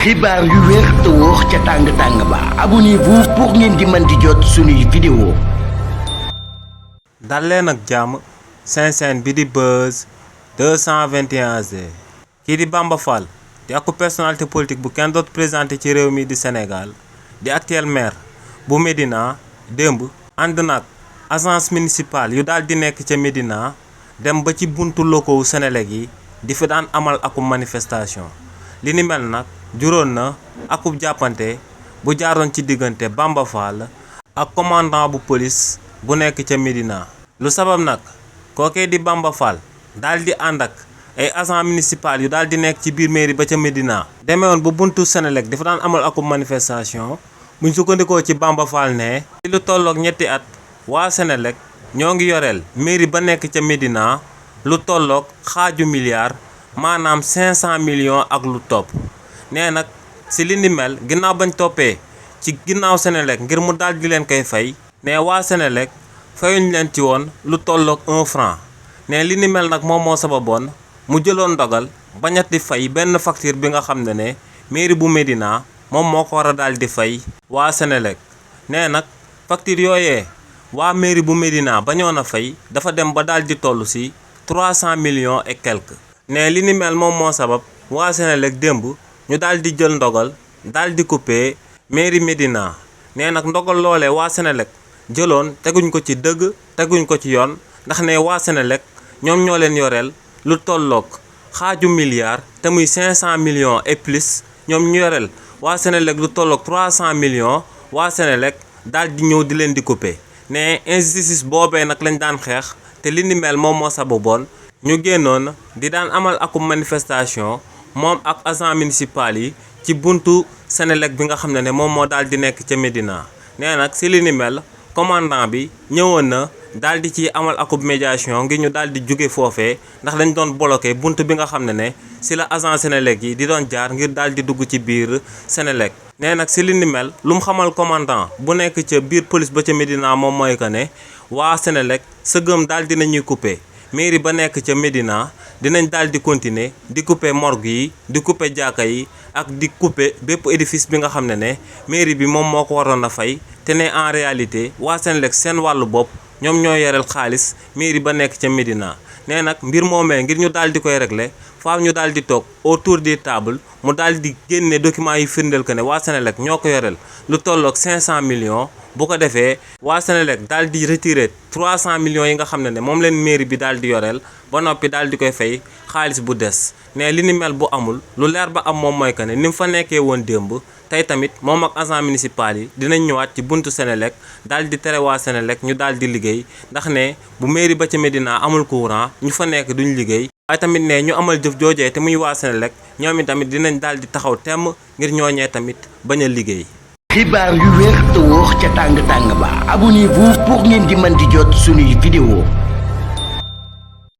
xibaar yu wér te wóor ca tàng ba abonnez-vous pour ngeen di mën di jot suñuy vidéo. dal leen ak jàmm seen chaîne bi di Buzz 221G. kii di Bamba Fall di ak personnalité politique bu kenn dootu présenté ci réew mi di Sénégal di actuel maire bu Médina démb ànd nag agence municipale yu daal di nekk ca Médina dem ba ci buntu locaux wu Senelec yi di fi daan amal akub manifestation li ni mel nag juróon na akub jàppante bu jaaroon ci diggante Bamba Fall ak commandant bu police bu nekk ca Médina. lu sabab nag kookee di Bamba Fall daal di ànd ak ay agents municipaux yu daal di nekk ci biir mairie ba ca Médina demewoon bu buntu Senelec dafa daan amal akub manifestation buñ sukkandikoo ci Bamba Fall ne ci lu tolloog ñetti at waa Senelec ñoo ngi yoreel mairie ba nekk ca Médina lu tolloog xaaju milliard maanaam 500 millions ak lu topp. nee nag si li ni mel ginnaaw bañ toppee ci ginnaaw Senelec ngir mu daal di leen koy fay ne waa Senelec fayuñ leen ci woon lu tolloog 1 franc ne li ni mel nag moom moo sababoon mu jëloon ndogal bañati fay benn facture bi nga xam ne mairie bu Médina moom moo ko war a daal di fay waa Senelec. nee nag facture yooyee waa mairie bu Médina bañoon a fay dafa dem ba daal di toll si 300 millions et quelques. ne li ni mel moom moo sabab waa Senelec démb ñu daal di jël ndogal daal di couper mairie Médina. nee nag ndogal loolee waa Senelec jëloon teguñ ko ci dëgg teguñ ko ci yoon ndax ne waa Senelec ñoom ñoo leen yoreel lu tolloog xaaju milliard te muy 500 millions et plus ñoom ñu yoreel waa Senelec lu tolloog 300 millions waa Senelec daal di ñëw di leen di couper. ne injustice boobee nag lañ daan xeex te li ni mel moom moo sababoon ñu génnoon di daan amal akum manifestation moom ak agent municipal yi ci buntu Senelec bi nga xam ne moom moo daal di nekk ca Médina. nee nag si li ni mel commandant bi ñëwoon na daal di ci amal akub médiation ngir ñu daal di jóge foofee ndax dañ doon bloqué buntu bi nga xam ne si la agent Senelec yi di doon jaar ngir daal di dugg ci biir Senelec. nee nag si li ni mel lu mu xamal commandant bu nekk ca biir police ba ca Médina moom mooy que ne waa Senelec sëgëm daal dinañuy couper mairie ba nekk ca Médina dinañ daal di continuer di couper morgue yi di couper jàkka yi ak di couper bépp édifice bi nga xam ne mairie bi moom moo ko waroon a fay te ne en réalité waa Senelec seen wàllu bopp ñoom ñoo yoreel xaalis mairie ba nekk ca Médina. nee nag mbir moomee ngir ñu daal di koy régler faaw ñu daal di toog autour des tables mu daal di génne documents yi firndeel que ne waa Senelec ñoo ko yoreel lu tolloog 500 millions. bu ko defee waa Senelec daal di retirer 300 millions yi nga xam ne moom leen mairie bi daal di yoreel ba noppi daal di koy fay xaalis bu des. ne li ni mel bu amul lu leer ba am moom mooy que ne ni mu fa nekkee woon démb tey tamit moom ak agent municipal yi dinañ ñëwaat ci buntu Senelec daal di tere waa Senelec ñu daal di liggéey ndax ne bu mairie ba ca Médina amul courant ñu fa nekk duñ liggéey. waaye tamit ne ñu amal jëf joojee te muy waa Senelec ñoom tamit dinañ daal di taxaw temm ngir ñooñee tamit bañ a liggéey. xibaar yu wér te wóor ca tàng ba abonnez-vous pour ngeen di mën di jot suñuy vidéo.